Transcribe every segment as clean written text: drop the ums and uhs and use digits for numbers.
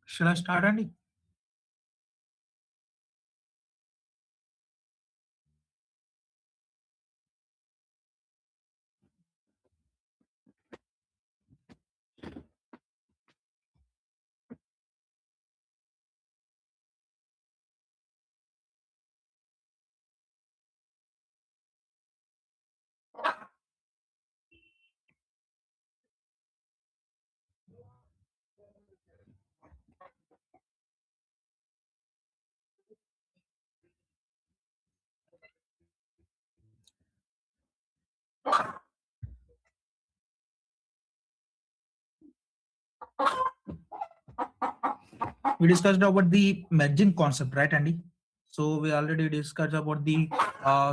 Shall I start, Andy? We discussed about the merging concept, right, Andy? So we already discussed about the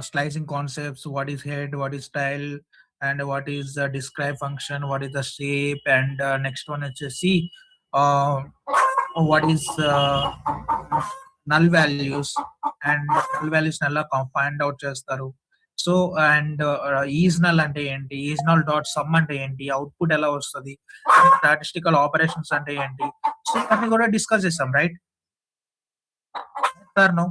slicing concepts. What is head? What is style? And what is the describe function? What is the shape? And next one is see what is null values, and null values నల్లా find out చేస్తారు. So and is null అంటే ఏంటి, is null dot some అంటే ఏంటి, output ఎలా వస్తుంది, statistical operations అంటే ఏంటి, సో ఇవన్నీ కూడా డిస్కస్ చేస్తాం, right sir? No.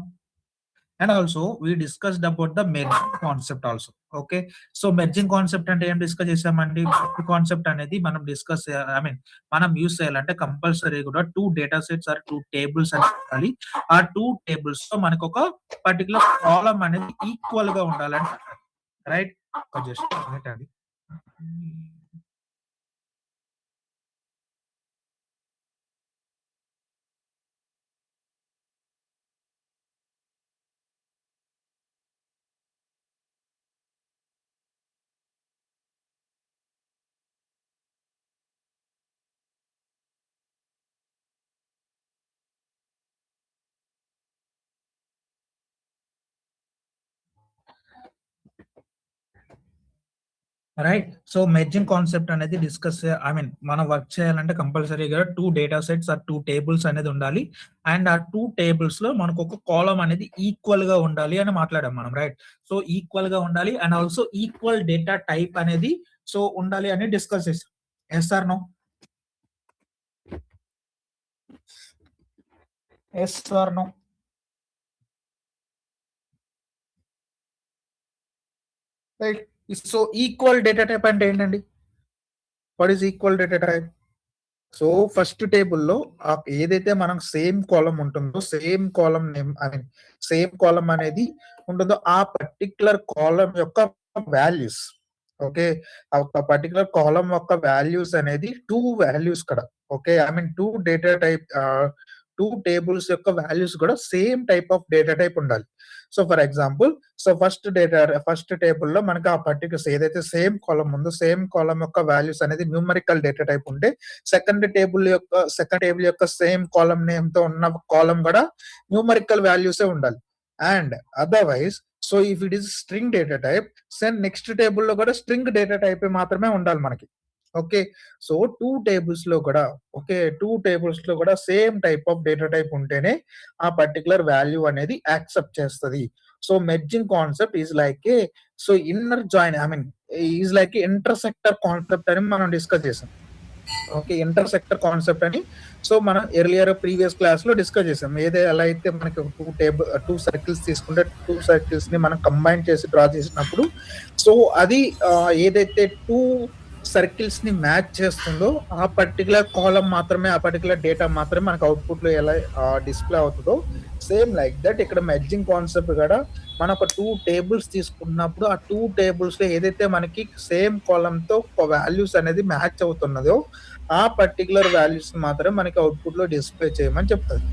And also we discussed about the merging concept also. Okay, so merging concept అంటే ఏం డిస్కస్ చేసామండి? కాన్సెప్ట్ అనేది మనం డిస్కస్ ఐ మీన్ మనం యూస్ చేయాలంటే కంపల్సరీ కూడా two data sets or two tables అని ఉండాలి. ఆ టూ టేబుల్స్ లో మనకు ఒక పర్టికులర్ కాలం అనేది ఈక్వల్ గా ఉండాలని, రైట్? జస్ట్ అండి. రైట్. సో మెర్జింగ్ కాన్సెప్ట్ అనేది డిస్కస్ ఐ మీన్ మనం వర్క్ చేయాలంటే కంపల్సరీగా two data sets or two tables అనేది ఉండాలి. అండ్ ఆ టూ టేబుల్స్ లో మనకు ఒక కాలం అనేది ఈక్వల్ గా ఉండాలి అని మాట్లాడాం మనం, రైట్? సో ఈక్వల్ గా ఉండాలి and also equal data type అనేది సో ఉండాలి అని డిస్కస్ చేస్తాం. Yes sir? No? Yes sir? No? Right. So equal data type అంటే ఏంటండి? What is equal data type? So first టేబుల్‌లో ఏదైతే మనం సేమ్ కాలమ్ ఉంటుందో, same column name I mean same column అనేది ఉంటుందో, ఆ పర్టిక్యులర్ కాలమ్ యొక్క వాల్యూస్. ఓకే. ఆ ఒక పర్టిక్యులర్ కాలమ్ యొక్క వాల్యూస్ అనేది 2 వాల్యూస్ ఇక్కడ. Okay. I mean 2 data type 2 tables యొక్క వాల్యూస్ కూడా same type of data type ఉండాలి. So for example, so first టేబుల్‌లో మనకు ఆ పర్టిక్యులర్ ఏదైతే సేమ్ కాలమ్ ఉందో, సేమ్ కాలమ్ యొక్క వాల్యూస్ అనేది న్యూమరికల్ డేటా టైప్ ఉంటే, సెకండ్ టేబుల్ యొక్క సేమ్ కాలమ్ నేమ్ తో ఉన్న కాలమ్ కూడా న్యూమరికల్ వాల్యూసే ఉండాలి. And otherwise so if it is string data type, then next టేబుల్లో కూడా స్ట్రింగ్ డేటా టైప్ మాత్రమే ఉండాలి మనకి. ఓకే. సో టూ టేబుల్స్ లో కూడా same type of data type ఉంటేనే ఆ పర్టికులర్ వాల్యూ అనేది యాక్సెప్ట్ చేస్తుంది. So merging concept is like a so inner join I mean is like intersector concept అని మనం డిస్కస్ చేసాం. ఓకే. ఇంటర్సెక్టర్ కాన్సెప్ట్ అని సో మనం ప్రీవియస్ క్లాస్ లో డిస్కస్ చేసాం. ఎలా అయితే మనకి టూ సర్కిల్స్ తీసుకుంటే, టూ సర్కిల్స్ ని మనం కంబైన్ చేసి డ్రా చేసినప్పుడు సో అది ఏదైతే టూ సర్కిల్స్ ని మ్యాచ్ చేస్తుందో ఆ పర్టికులర్ కాలం మాత్రమే, ఆ పర్టికులర్ డేటా మాత్రమే మనకు అవుట్పుట్ లో ఎలా డిస్ప్లే అవుతుందో, సేమ్ లైక్ దట్ ఇక్కడ మెర్జింగ్ కాన్సెప్ట్ కూడా మనం ఒక టూ టేబుల్స్ తీసుకున్నప్పుడు ఆ టూ టేబుల్స్ లో ఏదైతే మనకి సేమ్ కాలం తో వాల్యూస్ అనేది మ్యాచ్ అవుతున్నదో ఆ పర్టికులర్ వాల్యూస్ మాత్రమే మనకి అవుట్పుట్ లో డిస్ప్లే చేయమని చెప్తుంది.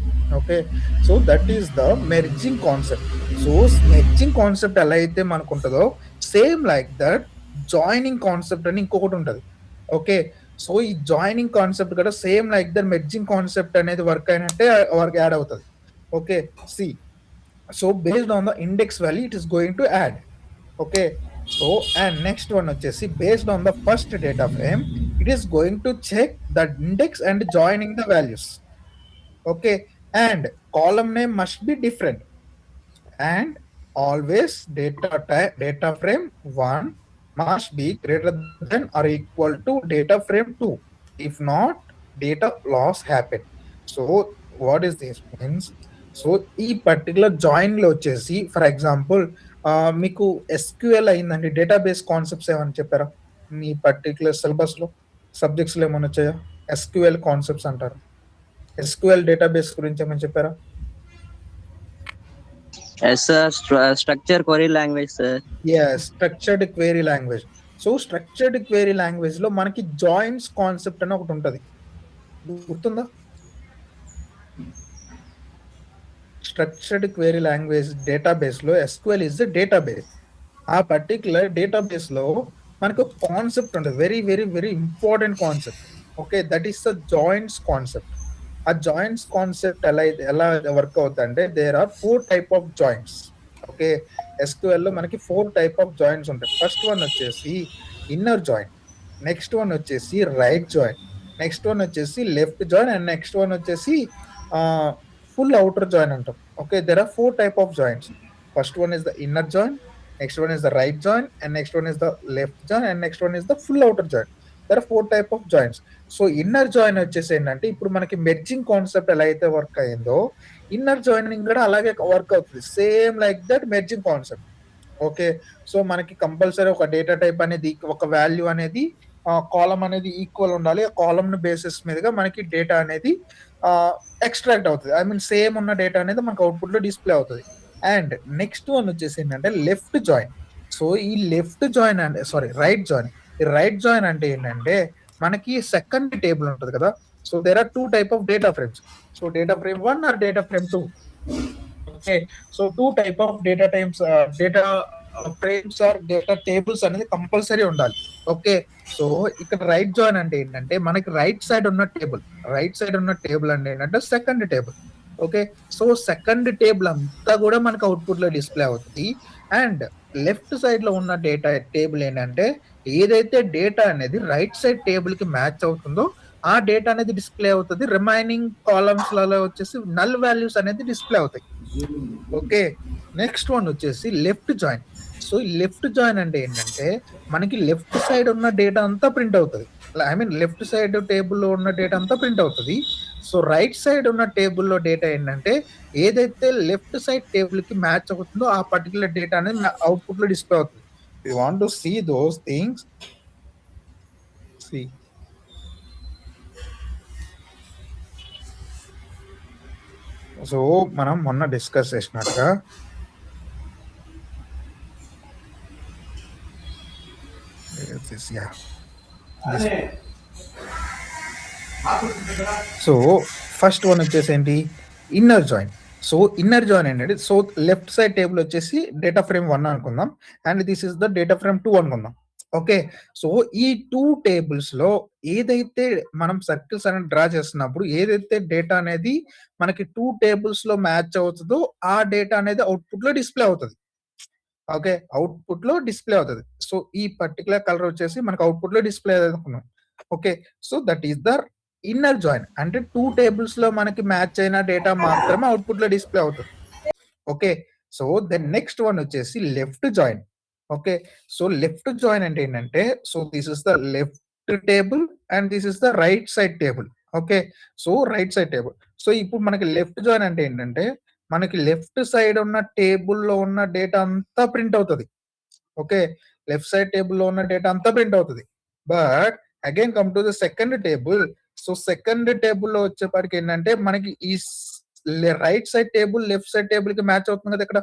Okay. So that is the merging concept. So merging concept ఎలా అయితే మనకు ఉంటుందో, same like that joining concept అని ఇంకొకటి ఉంటుంది. ఓకే. సో ఈ జాయినింగ్ కాన్సెప్ట్ కూడా same like that merging concept అనేది వర్క్ అయినట్టే వర్క్ యాడ్ అవుతుంది. Okay. See so based on the index value it is going to add. Okay. So and next one వచ్చేసి based on the first data frame it is going to check the index and joining the values. Okay. And column name must be different. And always data frame 1 must be greater than or equal to data frame 2. If not, data loss happen. So what is this means? So ఈ particular జాయిన్లో వచ్చేసి for example మీకు SQL అయిందండి, database concepts ఏమైనా చెప్పారా మీ particular సిలబస్లో? సబ్జెక్ట్స్లో ఏమైనా వచ్చాయా? SQL concepts అంటారు. ఎస్క్యూఎల్ డేటాబేస్ గురించి ఏమైనా చెప్పారా? Yes, sir. Structure query language, sir. Structured query language. So structured query language లో మనకి జాయిన్స్ కాన్సెప్ట్ అని ఒకటి ఉంటుంది, గుర్తుందా? స్ట్రక్చర్డ్ క్వేరీ లాంగ్వేజ్ డేటాబేస్ లో ఎస్క్యూఎల్ ఇస్ ద డేటాబేస్. ఆ పర్టికులర్ డేటాబేస్ లో మనకు కాన్సెప్ట్ ఉంటుంది, very very very important concept. Okay, that is the joints concept. ఆ జాయింట్స్ కాన్సెప్ట్ ఎలా వర్క్ అవుతుంది అంటే there are 4 type of joints. Okay, SQL లో మనకి 4 టైప్ ఆఫ్ జాయింట్స్ ఉంటాయి. ఫస్ట్ వన్ వచ్చేసి ఇన్నర్ జాయింట్, నెక్స్ట్ వన్ వచ్చేసి రైట్ జాయింట్, నెక్స్ట్ వన్ వచ్చేసి left join, and next one వచ్చేసి ఫుల్ అవుటర్ జాయిన్ అంటాం. Okay, there are 4 type of joints. First one is the inner join, next one is the right join, and next one is the left join, and next one is the full outer join. There are 4 type of joins. So inner join వచ్చేసి ఏంటంటే ఇప్పుడు మనకి merging concept ఎలా అయితే work అయిందో inner joining కూడా అలాగే work అవుతుంది, same like that merging concept. Okay, so మనకి కంపల్సరీ ఒక డేటా టైప్ అనేది, ఒక వాల్యూ అనేది, కాలం అనేది ఈక్వల్ ఉండాలి. ఆ కాలం బేసిస్ మీదుగా మనకి డేటా అనేది ఎక్స్ట్రాక్ట్ అవుతుంది. ఐ మీన్ సేమ్ ఉన్న డేటా అనేది మనకు అవుట్పుట్ లో డిస్ప్లే అవుతుంది. అండ్ నెక్స్ట్ వన్ వచ్చేసి ఏంటంటే లెఫ్ట్ జాయిన్. సో ఈ లెఫ్ట్ జాయిన్ అంటే రైట్ జాయిన్. ఈ రైట్ జాయిన్ అంటే ఏంటంటే మనకి సెకండ్ టేబుల్ ఉంటుంది కదా. So there are 2 type of data frames. So data frame 1 or data frame 2. Okay, so 2 type of data types, data frames or data tables అనేది compulsory ఉండాలి. Okay, so ఇక్కడ right join అంటే ఏంటంటే మనకి right side ఉన్న table అంటే ఏంటంటే second table. Okay, so second table అంతా కూడా మనకు అవుట్పుట్ లో డిస్ప్లే అవుతుంది. అండ్ లెఫ్ట్ సైడ్ లో ఉన్న డేటా టేబుల్ ఏంటంటే ఏదైతే డేటా అనేది రైట్ సైడ్ టేబుల్ కి మ్యాచ్ అవుతుందో ఆ డేటా అనేది డిస్ప్లే అవుతుంది. రిమైనింగ్ కాలమ్స్ లలో వచ్చేసి నల్ వాల్యూస్ అనేది డిస్ప్లే అవుతాయి. ఓకే, నెక్స్ట్ వన్ వచ్చేసి left join. So left join అంటే ఏంటంటే మనకి లెఫ్ట్ సైడ్ ఉన్న డేటా అంతా ప్రింట్ అవుతుంది. ఐ మీన్ లెఫ్ట్ సైడ్ టేబుల్లో ఉన్న డేటా అంతా ప్రింట్ అవుతుంది. సో రైట్ సైడ్ ఉన్న టేబుల్లో డేటా ఏంటంటే ఏదైతే లెఫ్ట్ సైడ్ టేబుల్ కి మ్యాచ్ అవుతుందో ఆ పర్టికులర్ డేటా అనేది అవుట్పుట్ లో డిస్ప్లే అవుతుంది. You want to see those things, see. So మనం మొన్న డిస్కస్ చేసినట్టుగా సో ఫస్ట్ వన్ వచ్చేసి ఏంటి, inner join. So inner join ఏంటంటే సో లెఫ్ట్ సైడ్ టేబుల్ వచ్చేసి డేటా ఫ్రేమ్ 1 అనుకుందాం, and this is the data frame 2 అనుకుందాం. ఓకే, సో ఈ 2 టేబుల్స్ లో ఏదైతే మనం సర్కిల్స్ అనేది డ్రా చేస్తున్నప్పుడు ఏదైతే డేటా అనేది మనకి 2 టేబుల్స్ లో మ్యాచ్ అవుతుందో ఆ డేటా అనేది అవుట్పుట్ లో డిస్ప్లే అవుతుంది. ఓకే, అవుట్పుట్ లో డిస్ప్లే అవుతుంది. సో ఈ పర్టికులర్ కలర్ వచ్చేసి మనకు అవుట్పుట్ లో డిస్ప్లే అనుకున్నాం. Okay, so that is the inner join. అంటే 2 టేబుల్స్ లో మనకి మ్యాచ్ అయిన డేటా మాత్రమే అవుట్పుట్ లో డిస్ప్లే అవుతుంది. Okay, so then next one వచ్చేసి left join. Okay, so left join అంటే ఏంటంటే so this is the left table and this is the right side table. Okay, so right side table. So ఇప్పుడు మనకి left join అంటే ఏంటంటే మనకి left side ఉన్న టేబుల్లో ఉన్న డేటా అంతా ప్రింట్ అవుతుంది. ఓకే, లెఫ్ట్ సైడ్ టేబుల్లో ఉన్న డేటా అంతా ప్రింట్ అవుతుంది. But again come to the second table. So second టేబుల్లో వచ్చేప్పటికి ఏంటంటే మనకి ఈ right side table left side table కి మ్యాచ్ అవుతుంది కదా ఇక్కడ.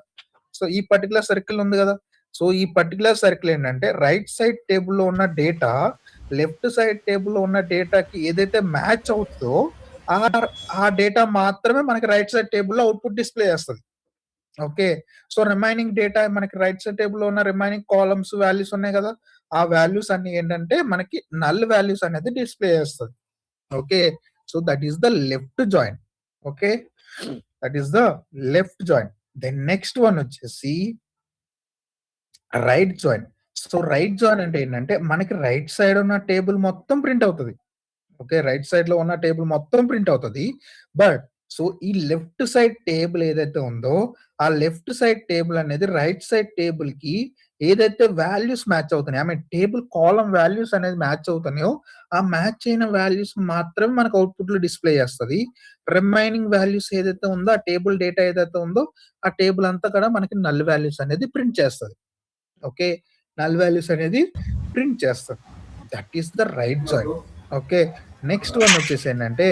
సో ఈ పర్టికులర్ సర్కిల్ ఉంది కదా. సో ఈ పర్టికులర్ సర్కిల్ ఏంటంటే రైట్ సైడ్ టేబుల్లో ఉన్న డేటా లెఫ్ట్ సైడ్ టేబుల్లో ఉన్న డేటాకి ఏదైతే మ్యాచ్ అవుతుందో ఆ డేటా మాత్రమే మనకి రైట్ సైడ్ టేబుల్లో అవుట్పుట్ డిస్ప్లే చేస్తుంది. ఓకే, సో రిమైనింగ్ డేటా మనకి రైట్ సైడ్ టేబుల్ లో ఉన్న రిమైనింగ్ కాలమ్స్ వాల్యూస్ ఉన్నాయి కదా, ఆ వాల్యూస్ అన్ని ఏంటంటే మనకి నల్ వాల్యూస్ అనేది డిస్ప్లే చేస్తుంది. Okay, so that is the left join. Okay, that is the left join. Then next one వచ్చేసి right join. So right join అంటే ఏంటంటే మనకి రైట్ సైడ్ ఉన్న టేబుల్ మొత్తం ప్రింట్ అవుతుంది. ఓకే, రైట్ సైడ్ లో ఉన్న టేబుల్ మొత్తం ప్రింట్ అవుతుంది. బట్ సో ఈ లెఫ్ట్ సైడ్ టేబుల్ ఏదైతే ఉందో ఆ లెఫ్ట్ సైడ్ టేబుల్ అనేది రైట్ సైడ్ టేబుల్ కి ఏదైతే వాల్యూస్ మ్యాచ్ అవుతున్నాయి, I mean table column values అనేది మ్యాచ్ అవుతున్నాయో ఆ మ్యాచ్ అయిన వాల్యూస్ మాత్రమే మనకు అవుట్పుట్ లో డిస్ప్లే చేస్తుంది. రిమైనింగ్ వాల్యూస్ ఏదైతే ఉందో ఆ టేబుల్ డేటా ఏదైతే ఉందో ఆ టేబుల్ అంతా కూడా మనకి నల్ వాల్యూస్ అనేది ప్రింట్ చేస్తుంది. ఓకే, నల్ వాల్యూస్ అనేది ప్రింట్ చేస్తుంది. That is the right join. Okay, next one వచ్చేసి ఏంటంటే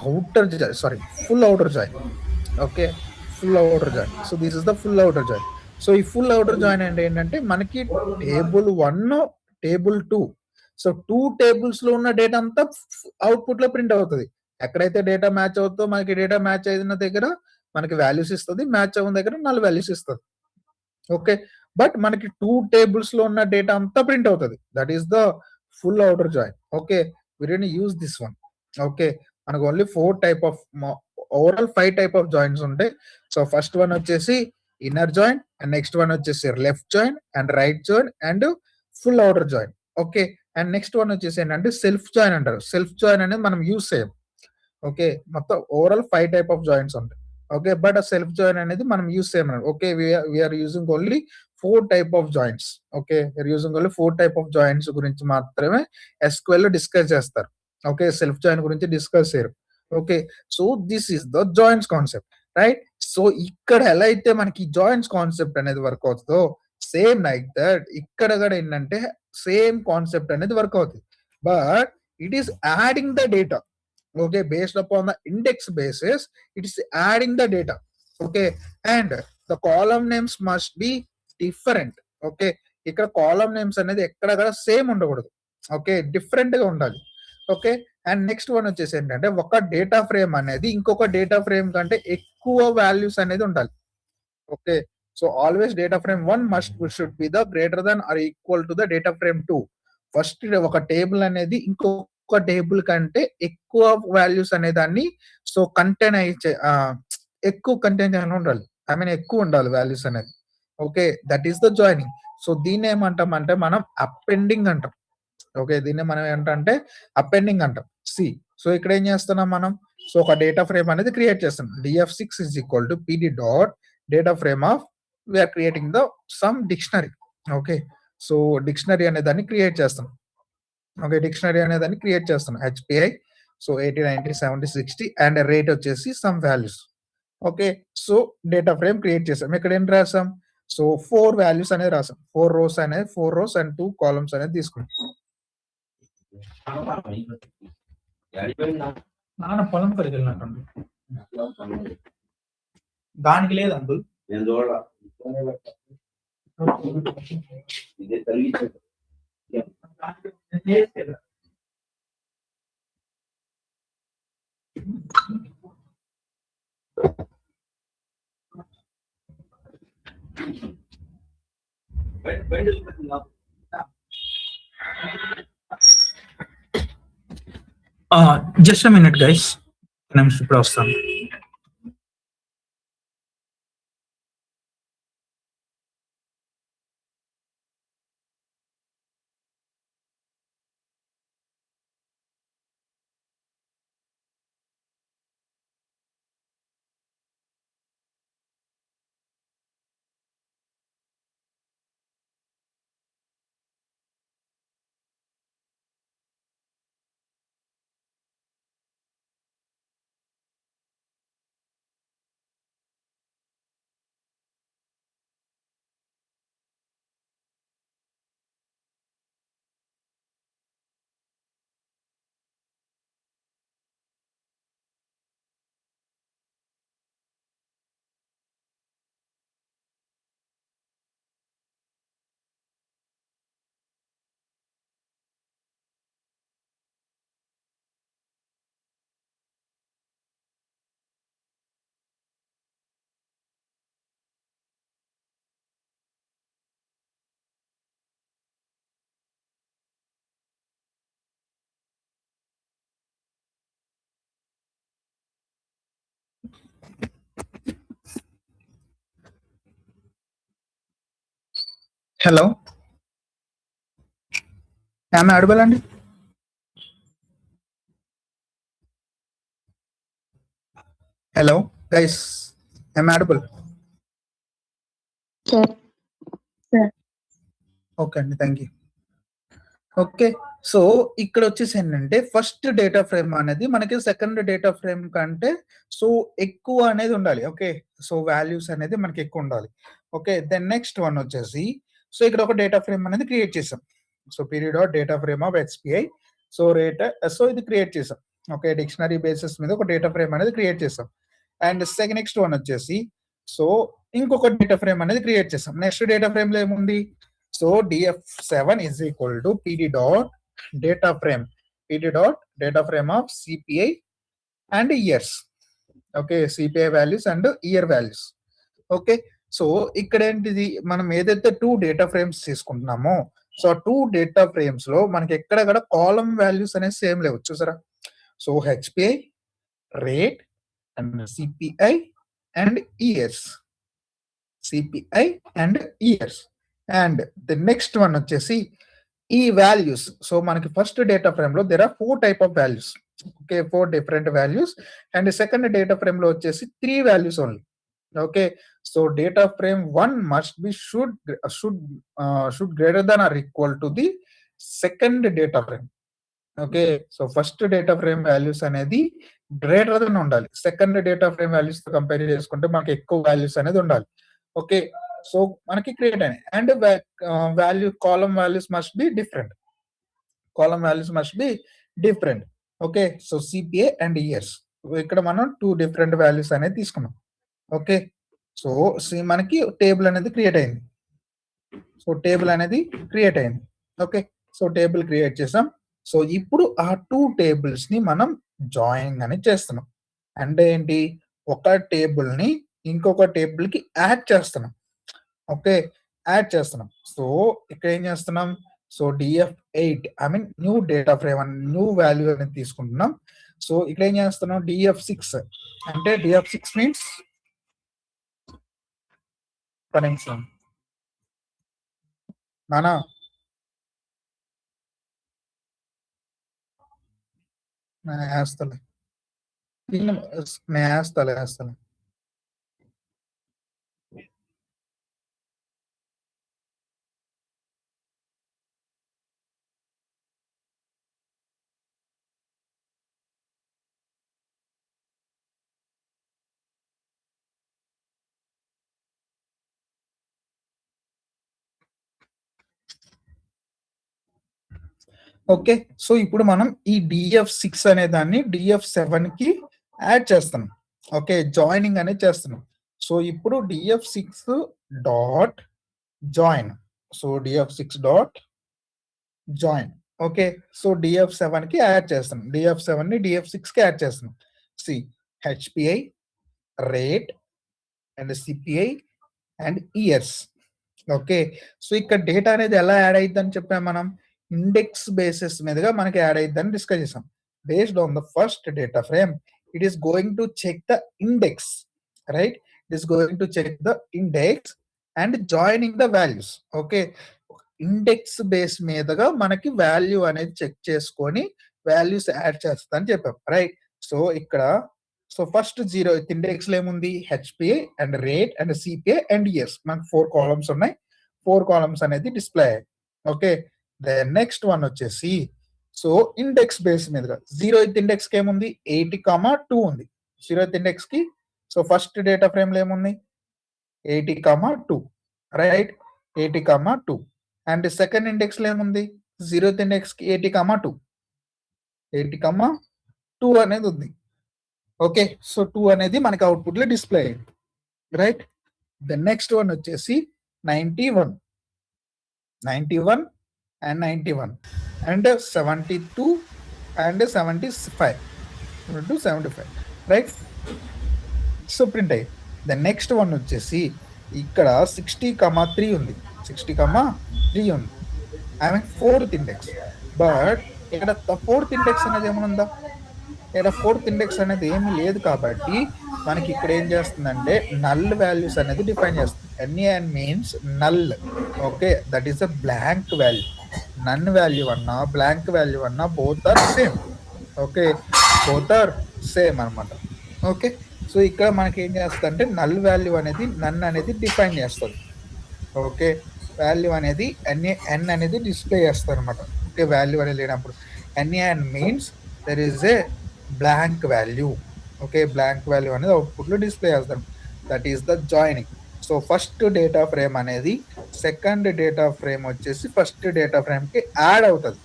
outer sorry, full outer join. Okay, full outer join. So this is the full outer join. So ఈ full outer join అంటే ఏంటంటే మనకి table 1 table 2, so 2 tables లో ఉన్న data అంతా output లో ప్రింట్ అవుతుంది. ఎక్కడైతే డేటా మ్యాచ్ అవుతుందో మనకి డేటా మ్యాచ్ అయిన దగ్గర మనకి వాల్యూస్ ఇస్తుంది, మ్యాచ్ అవ్వని దగ్గర నల్ వాల్యూస్ ఇస్తుంది. ఓకే, బట్ మనకి 2 టేబుల్స్ లో ఉన్న డేటా అంతా ప్రింట్ అవుతుంది. That is the full outer join. Okay, we don't use this one. Okay, మనకు only 4 type of overall 5 type of joins ఉంటాయి. సో ఫస్ట్ వన్ వచ్చేసి inner join, and next one వచ్చేసి left join and right join and full outer join. Okay, and next one వచ్చేసి ఏంటంటే self join అంటారు. Self join అనేది మనం use చేయం. Okay, మొత్తం ఓవరాల్ 5 టైప్ ఆఫ్ జాయిన్స్ ఉంటాయి. ఓకే, బట్ ఆ సెల్ఫ్ జాయిన్ అనేది మనం యూజ్ చేయమన్నాడు. Okay, we're using only 4 type of joins. Okay, we're using only 4 type of joins గురించి మాత్రమే SQL లో డిస్కస్ చేస్తారు. ఓకే, సెల్ఫ్ జాయిన్ గురించి డిస్కస్ చేయరు. Okay, so this is the joins concept, right? So ఇక్కడ ఎలా అయితే మనకి జాయిన్స్ కాన్సెప్ట్ అనేది వర్క్ అవుతుందో సేమ్ లైక్ దట్ ఇక్కడ కూడా ఏంటంటే సేమ్ కాన్సెప్ట్ అనేది వర్క్ అవుతుంది, but it is adding the data. Okay, based upon the index basis, it is adding the data. Okay, and the column names must be different. Okay, ఇక్కడ column names అనేది ఎక్కడ కూడా same ఉండకూడదు. Okay, different గా ఉండాలి. Okay, and next one వచ్చేసి ఏంటంటే ఒక డేటా ఫ్రేమ్ అనేది ఇంకొక డేటా ఫ్రేమ్ కంటే ఎక్కువ వాల్యూస్ అనేది ఉండాలి. Okay, so always data frame 1 must should be the greater than are equal to the data frame 2. First ఒక టేబుల్ అనేది ఇంకొక టేబుల్ కంటే ఎక్కువ వాల్యూస్ అనే దాన్ని సో కంటైన్ ఎక్కువ కంటైన్ అని ఉండాలి, ఐ మీన్ ఎక్కువ ఉండాలి వాల్యూస్ అనేది. Okay, that is the joining. So దీన్ని ఏమంటాం అంటే మనం అపెండింగ్ అంటాం. ఓకే, దీన్ని మనం ఏంటంటే అపెండింగ్ అంటాం. సి, సో ఇక్కడ ఏం చేస్తున్నాం మనం, సో ఒక డేటా ఫ్రేమ్ అనేది క్రియేట్ చేస్తాం. df6 is equal to pd dot data frame of, we are creating the some dictionary. Okay, so dictionary అనే దాన్ని క్రియేట్ చేస్తాం. ఓకే, డిక్షనరీ అనే దాన్ని క్రియేట్ చేస్తాం. HPI, సో 80 90 70 60 అండ్ రేట్ వచ్చేసి some values. Okay, so data frame create చేసాం. ఇక్కడ ఏం రాసాం, సో 4 వాల్యూస్ అనేది రాసాం. 4 రోస్ అనేది 4 రోస్ అండ్ 2 కాలమ్స్ అనేది తీసుకుంటాం. నాన్న పొలం పరికి వెళ్ళినట్టు దానికి లేదు అంకుల్. జస్ట్ మినిట్ గైస్, నేను ఇప్పుడు వస్తాను. హలో, ఆమె అడగలండి. Hello, guys. I'm audible. Sir. Okay అండి, థ్యాంక్ యూ. ఓకే, సో ఇక్కడ వచ్చేసి ఏంటంటే ఫస్ట్ డేటా ఫ్రేమ్ అనేది మనకి సెకండ్ డేటా ఫ్రేమ్ కంటే సో ఎక్కువ అనేది ఉండాలి. ఓకే, సో వాల్యూస్ అనేది మనకి ఎక్కువ ఉండాలి. ఓకే, దెన్ నెక్స్ట్ వన్ వచ్చేసి సో ఇక్కడ ఒక డేటా ఫ్రేమ్ అనేది క్రియేట్ చేసాం. So period of data frame of HPI. So so ఇది క్రియేట్ చేసాం. ఓకే, డిక్షనరీ బేసిస్ మీద ఒక డేటా ఫ్రేమ్ అనేది క్రియేట్ చేసాం. అండ్ నెక్స్ట్ వన్ వచ్చేసి సో ఇంకొక డేటా ఫ్రేమ్ అనేది క్రియేట్ చేసాం. నెక్స్ట్ డేటా ఫ్రేమ్ లో ఏముంది? So df7 is equal to pd dot data frame of CPI and years. Okay, CPI values and year values. Okay, so ఇక్కడ ఏంటిది, మనం ఏదైతే 2 డేటా ఫ్రేమ్స్ తీసుకుంటున్నామో సో 2 డేటా ఫ్రేమ్స్ లో మనకి ఎక్కడ కాలమ్ వాల్యూస్ అనేది సేమ్ లేవు. చూసారా? So HPI, rate and CPI and years. CPI and years. And the next one వచ్చేసి ఈ వాల్యూస్. సో మనకి ఫస్ట్ డేటా ఫ్రేమ్ లో there are 4 type of values. Okay, 4 different values. And second data frame లో వచ్చేసి 3 values only. Okay, so data frame 1 must be should greater than or equal to the second data frame. Okay, so first data frame values అనేది greater than ఉండాలి. Second data frame values తో compare చేసుకుంటే మనకి ఎక్కువ values అనేది ఉండాలి. Okay, so మనకి create అయినాయి. And value column values must be different. Okay, so CPI and years. ఇక్కడ మనం 2 డిఫరెంట్ వాల్యూస్ అనేది తీసుకున్నాం. ఓకే, సో మనకి టేబుల్ అనేది క్రియేట్ అయింది. ఓకే, సో టేబుల్ క్రియేట్ చేసాం. సో ఇప్పుడు ఆ 2 టేబుల్స్ ని మనం జాయిన్ అని చేస్తున్నాం. అంటే ఏంటి, ఒక టేబుల్ ని ఇంకొక టేబుల్ కి యాడ్ చేస్తున్నాం. ఓకే, యాడ్ చేస్తున్నాం. సో ఇక్కడ ఏం చేస్తున్నాం? So df8 I mean new data frame అని న్యూ వాల్యూ అనేది తీసుకుంటున్నాం. సో ఇక్కడ ఏం చేస్తున్నాం? df6 అంటే df6 మీన్స్ నానా వేస్తలే. ఓకే, సో ఇప్పుడు మనం ఈ df6 అనే దాన్ని df7 కి యాడ్ చేస్తున్నాం. ఓకే, జాయినింగ్ అనేది చేస్తున్నాం. సో ఇప్పుడు df6 dot join. So df6 dot join. Okay, so df7 కి యాడ్ చేస్తున్నాం. df7 ని df6 కి యాడ్ చేస్తున్నాం. See HPI, rate and CPI and years. Okay, so ఇక్కడ డేటా అనేది ఎలా యాడ్ అయిద్దని చెప్పాం మనం? ఇండెక్స్ బేసిస్ మీదుగా మనకి యాడ్ అయిద్దని డిస్కస్ చేసాం. Based on the first data frame it is going to check the index, right? It is going to check the index and joining the values. Okay, index base మీదుగా మనకి value అనేది check చేసుకొని values add చేస్తా అని చెప్పాం, right? So ఇక్కడ so first 0 index లో ఏముంది? HPI and rate and CPI and years. మనకు 4 కాలమ్స్ ఉన్నాయి. 4 కాలమ్స్ అనేది డిస్ప్లే అయ్యాయి. ఓకే, ద నెక్స్ట్ వన్ వచ్చేసి సో ఇండెక్స్ బేస్ మీదుగా 0th ఇండెక్స్ కి ఏముంది? 80,2 ఉంది 0th ఇండెక్స్ కి. సో ఫస్ట్ డేటా ఫ్రేమ్ లో ఏముంది? 80,2, రైట్? 80,2. అండ్ సెకండ్ ఇండెక్స్ లో ఏముంది? 0th ఇండెక్స్ కి 80,2 అనేది ఉంది. ఓకే, సో 2 అనేది మనకి అవుట్పుట్ లో డిస్ప్లే అయ్యింది, రైట్? ద నెక్స్ట్ వన్ వచ్చేసి 91 and 91 and 72 and 75 right? So print అయ్యి. ద నెక్స్ట్ వన్ వచ్చేసి ఇక్కడ 60,3 ఉంది. 60,3 ఉంది. I mean 4th index. But ఇక్కడ 4th ఇండెక్స్ అనేది ఏమైనా ఉందా? ఇక్కడ 4th ఇండెక్స్ అనేది ఏమీ లేదు కాబట్టి మనకి ఇక్కడ ఏం చేస్తుందంటే నల్ వాల్యూస్ అనేది డిఫైన్ చేస్తుంది. NaN means null. Okay, that is a blank value. NaN value అన్నా బ్లాంక్ వాల్యూ అన్నా both are same. Okay, both are same అనమాట. ఓకే, సో ఇక్కడ మనకి ఏం చేస్తుంది అంటే నల్ వాల్యూ అనేది నన్ అనేది డిఫైన్ చేస్తుంది. ఓకే, వాల్యూ అనేది ఎన్ అనేది డిస్ప్లే చేస్తారు అనమాట. ఓకే, వాల్యూ అనేది లేనప్పుడు N means there is a blank value. Okay, blank value అనేది అవుట్పుట్లో డిస్ప్లే చేస్తారు. That is the joining. So first data frame అనేది సెకండ్ డేటా ఫ్రేమ్ వచ్చేసి ఫస్ట్ డేటా ఫ్రేమ్కి యాడ్ అవుతుంది.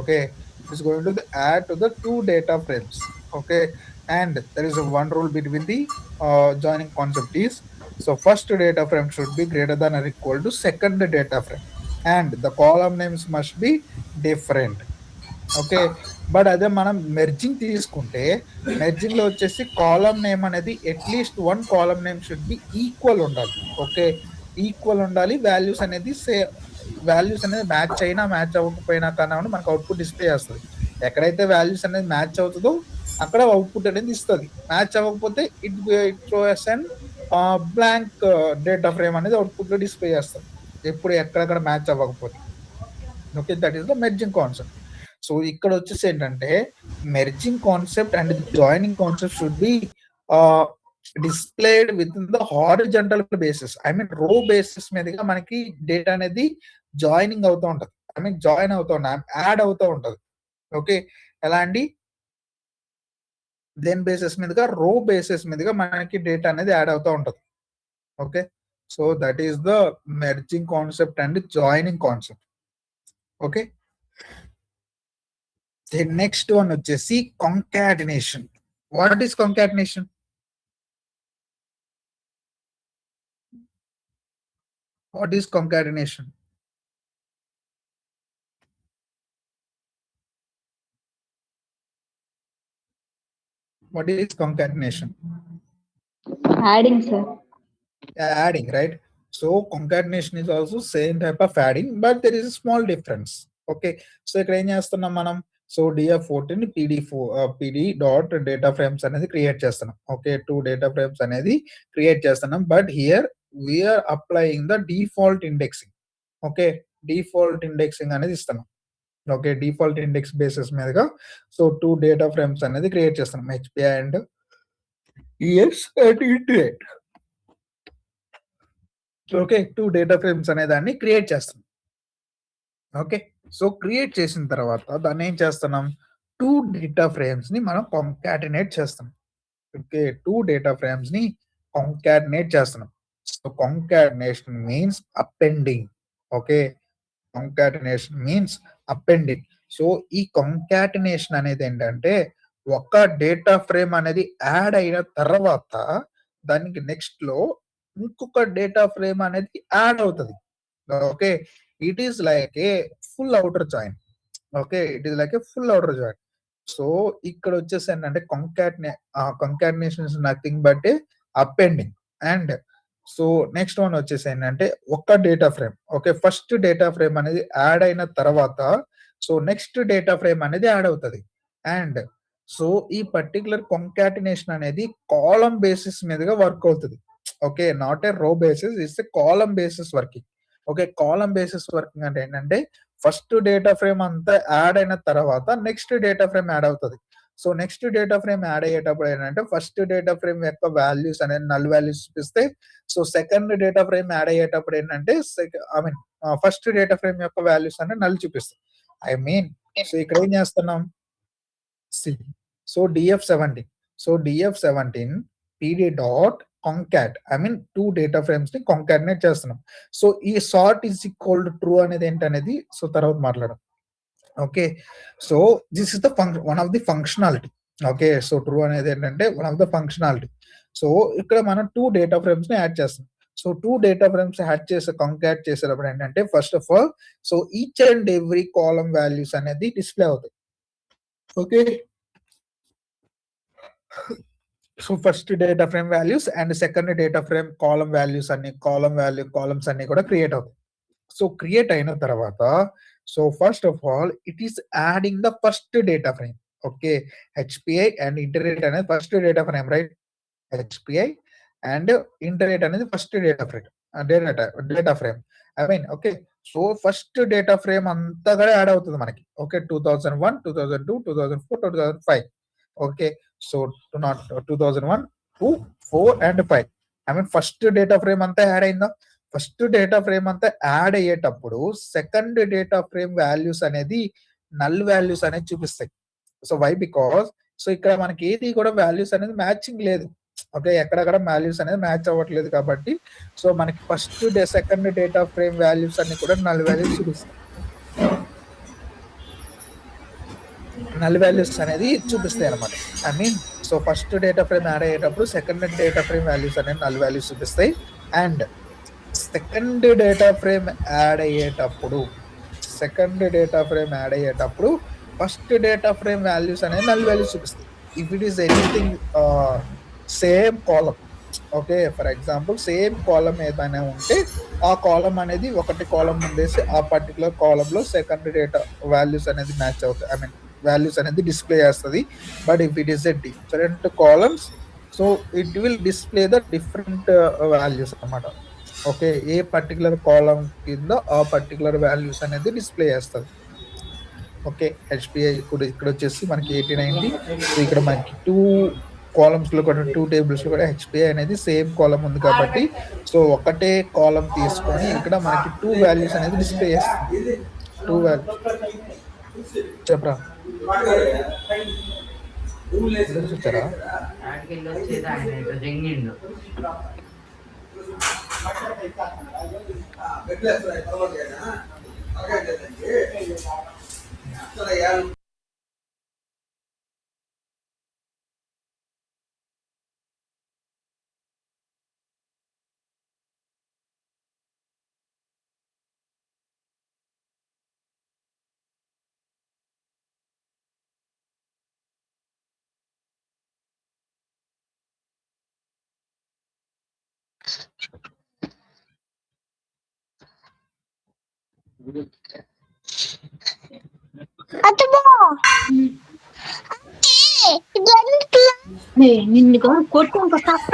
Okay, it's going to add to the 2 data frames. Okay, and there is a one rule between the joining concept is, so first data frame should be greater than or equal to second data frame and the column names must be different. Okay, but అదే మనం merging తీసుకుంటే merging లో వచ్చేసి column name అనేది at least 1 column name should be equal ఉండాలి. Okay, equal ఉండాలి. Values అనేది values అనేది మ్యాచ్ అయినా మ్యాచ్ అవ్వకపోయినా కన్నా మనకు అవుట్పుట్ డిస్ప్లే చేస్తుంది. ఎక్కడైతే వాల్యూస్ అనేది మ్యాచ్ అవుతుందో అక్కడ అవుట్పుట్ అనేది ఇస్తుంది. మ్యాచ్ అవ్వకపోతే it throws and blank data frame అనేది అవుట్పుట్ లో డిస్ప్లే చేస్తుంది ఎప్పుడు ఎక్కడెక్కడ మ్యాచ్ అవ్వకపోతే. Okay, that is the merging concept. So ఇక్కడ వచ్చేసి ఏంటంటే merging concept and joining concept should be displayed with in the horizontal basis. I mean రో బేసిస్ మీదుగా మనకి డేటా అనేది జాయినింగ్ అవుతూ ఉంటది. ఐ మీన్ జాయిన్ అవుతూ ఉంటాం, యాడ్ అవుతూ ఉంటది. ఓకే, ఎలా అండి, దేని బేసిస్ మీదుగా, రో బేసిస్ మీదుగా మనకి డేటా అనేది యాడ్ అవుతూ ఉంటది. Okay, so that is the merging concept and joining concept. Okay, the next one వచ్చేసి concatenation. What is concatenation? What is concatenation? What is concatenation? Adding, sir. Adding, right? So concatenation is also same type of adding, but there is a small difference. Okay, so ఇక్కడ ఏం చేస్తున్నాం మనం, so df14 pd dot data frames అనేది create చేస్తున్నాం. Okay, 2 data frames అనేది create చేస్తున్నాం, but here we're applying the default indexing. Okay, default indexing అనేది ఇస్తున్నాం. ఓకే, డిఫాల్ట్ ఇండెక్స్ బేసిస్ మీదుగా సో 2 డేటా ఫ్రేమ్స్ అనేది క్రియేట్ చేస్తున్నాం, HPI and ES and iterate. Okay, 2 data frames అనే దాన్ని క్రియేట్ చేస్తున్నాం. ఓకే, సో క్రియేట్ చేసిన తర్వాత దాన్ని ఏం చేస్తున్నాం, 2 డేటా ఫ్రేమ్స్ ని మనం కాంకాటినేట్ చేస్తున్నాం. ఓకే, 2 డేటా ఫ్రేమ్స్ ని కాంకాటినేట్ చేస్తున్నాం. So concatenation means appending. Okay, concatenation means appending. So ఈ కాంకాటినేషన్ అనేది ఏంటంటే ఒక డేటా ఫ్రేమ్ అనేది యాడ్ అయిన తర్వాత దానికి నెక్స్ట్ లో ఇంకొక డేటా ఫ్రేమ్ అనేది యాడ్ అవుతుంది. Okay, it is like A full outer join. Okay, it is like A full outer join. So ఇక్కడ వచ్చేసి ఏంటంటే concatenation is nothing but A appending. And so next one వచ్చేసి ఏంటంటే ఒక data frame. Okay, first data frame అనేది add అయిన తర్వాత so next data frame అనేది యాడ్ అవుతుంది. అండ్ సో ఈ పర్టికులర్ కాంకాటినేషన్ అనేది కాలమ్ బేసిస్ మీదుగా వర్క్ అవుతుంది. ఓకే, నాట్ ఏ రో basis, it's a column basis working. Okay, column basis working అంటే ఏంటంటే ఫస్ట్ డేటా ఫ్రేమ్ అంతా యాడ్ అయిన తర్వాత నెక్స్ట్ డేటా ఫ్రేమ్ యాడ్ అవుతుంది. So next data frame add అయ్యేటప్పుడు ఏంటంటే ఫస్ట్ డేటా ఫ్రేమ్ యొక్క వాల్యూస్ అనేది నల్ వాల్యూస్ చూపిస్తే, so second data frame add అయ్యేటప్పుడు ఏంటంటే ఫస్ట్ డేటా ఫ్రేమ్ యొక్క వాల్యూస్ అనేది నల్ చూపిస్తాయి. ఐ మీన్ సో ఇక్కడ ఏం చేస్తున్నాం, so df17, so df17 pd dot కాంకాట్, I mean 2 data frames ని కాంకాటినేట్ చేస్తున్నాం. సో ఈ sort is equal to true అనేది ఏంటనేది సో తర్వాత మాట్లాడడం. Okay, so this is the one of the functionality. Okay, so true అనేది ఏంటంటే one of the functionality. So ఇక్కడ మనం 2 డేటా ఫ్రేమ్స్ ని యాడ్ చేస్తాం. సో 2 డేటా ఫ్రేమ్స్ యాడ్ చేసే కాంకాట్ చేసేటప్పుడు ఏంటంటే first of all so each and every column values అనేది డిస్ప్లే అవుతాయి. Okay, so first data frame values and second data frame column values అన్ని కాలమ్స్ అన్ని కూడా క్రియేట్ అవుతాయి. సో క్రియేట్ అయిన తర్వాత so first of all it is adding the first data frame. Okay, HPI and interest rate అనేది first data frame, right? HPI and interest rate అనేది first data frame. I mean okay, so first data frame అంతా కూడా add అవుతుంది మనకి. Okay, 2001, 2002, 2004, 2005. Okay, so 2001, 2, 4 and 5. I mean first data frame అంతా add అయిందా? First data frame అంతా add అయ్యేటప్పుడు second data frame values అనేది నల్ వాల్యూస్ అనేది చూపిస్తాయి. So why? బికాస్ సో ఇక్కడ మనకి ఏది కూడా వాల్యూస్ అనేది మ్యాచింగ్ లేదు. ఓకే, ఎక్కడక్కడ వాల్యూస్ అనేది మ్యాచ్ అవ్వట్లేదు కాబట్టి సో మనకి first second data frame values అన్ని కూడా నల్ వాల్యూస్ చూపిస్తాయి. నల్ వాల్యూస్ అనేది చూపిస్తాయి అనమాట. I mean so first data frame add అయ్యేటప్పుడు సెకండ్ డేటా ఫ్రేమ్ వాల్యూస్ అనేది నల్ వాల్యూస్ చూపిస్తాయి. And second data frame add అయ్యేటప్పుడు ఫస్ట్ డేటా ఫ్రేమ్ వాల్యూస్ అనేది నల్ వాల్యూస్ చూపిస్తాయి. If it is anything same column, okay, for example same column ఏదైనా ఉంటే ఆ కాలం అనేది ఒకటి కాలం ఉండేసి ఆ పర్టికులర్ కాలంలో సెకండ్ డేటా వాల్యూస్ అనేది మ్యాచ్ అవుతాయి. ఐ మీన్ వాల్యూస్ అనేది డిస్ప్లే చేస్తుంది. But if it is a different columns so it will display the different values అన్నమాట. ఓకే, ఏ పర్టికులర్ కాలం కింద ఆ పర్టికులర్ వాల్యూస్ అనేది డిస్ప్లే చేస్తుంది. ఓకే, హెచ్పిఐ ఇక్కడ వచ్చేసి మనకి 8090. సో ఇక్కడ మనకి 2 కాలమ్స్ లో కూడా 2 టేబుల్స్ లో కూడా హెచ్పిఐ అనేది సేమ్ కాలం ఉంది కాబట్టి సో ఒకటే కాలం తీసుకొని ఇక్కడ మనకి 2 వాల్యూస్ అనేది డిస్ప్లే చేస్తుంది. 2 వాల్యూస్ చెప్పరా చూచారా? నిన్ను కొట్టుకుంటూ తప్ప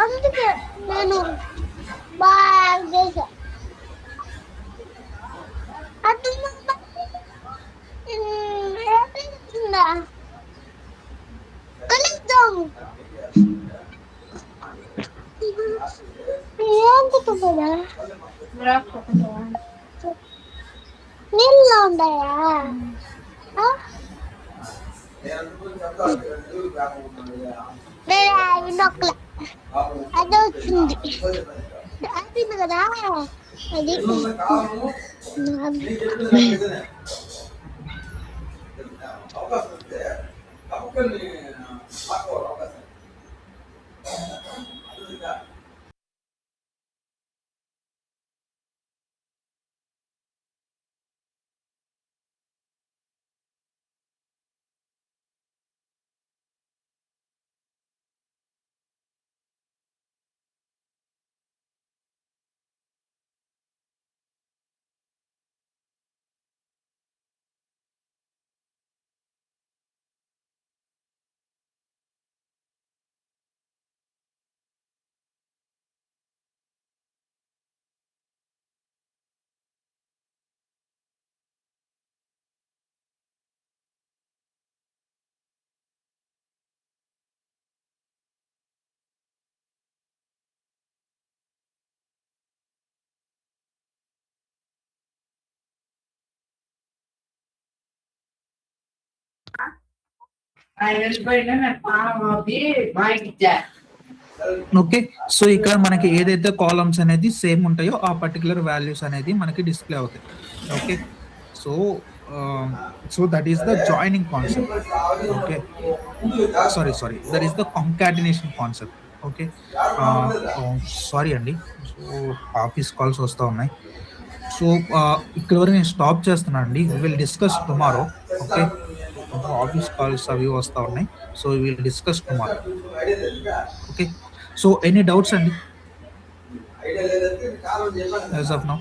అందుకే నేను బాగా కలుద్దాం. నీళ్ళు ఉన్నాయా? అది వచ్చింది అయిపోయింది కదా. అది ఓకే, సో ఇక్కడ మనకి ఏదైతే కాలమ్స్ అనేది సేమ్ ఉంటాయో ఆ పర్టికులర్ వాల్యూస్ అనేది మనకి డిస్ప్లే అవుతాయి. Okay, so that is the joining concept. Okay, sorry that is the concatenation concept. Okay, sorry అండి, సో ఆఫీస్ కాల్స్ వస్తూ ఉన్నాయి. సో ఇక్కడ వరకు నేను స్టాప్ చేస్తున్నాను అండి. Will discuss tomorrow. Okay, office calls అవి వస్తూ ఉన్నాయి. So will discuss tomorrow. Okay, so any doubts అండి as of now?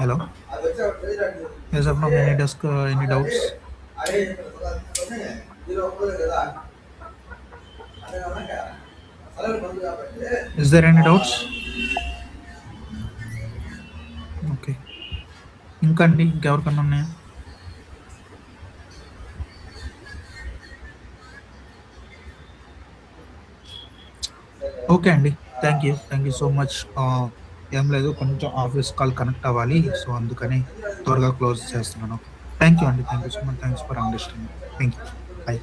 Hello, as of now any doubts? Is there any doubts? Okay, ఇంకా అండి ఇంకెవరికన్నా ఉన్నాయా? ఓకే అండి, థ్యాంక్ యూ సో మచ్. ఏం లేదు, కొంచెం ఆఫీస్ కాల్ కనెక్ట్ అవ్వాలి, సో అందుకని త్వరగా క్లోజ్ చేస్తున్నాను. థ్యాంక్ యూ అండి, thank you so much, thanks for understanding. Thank you, by.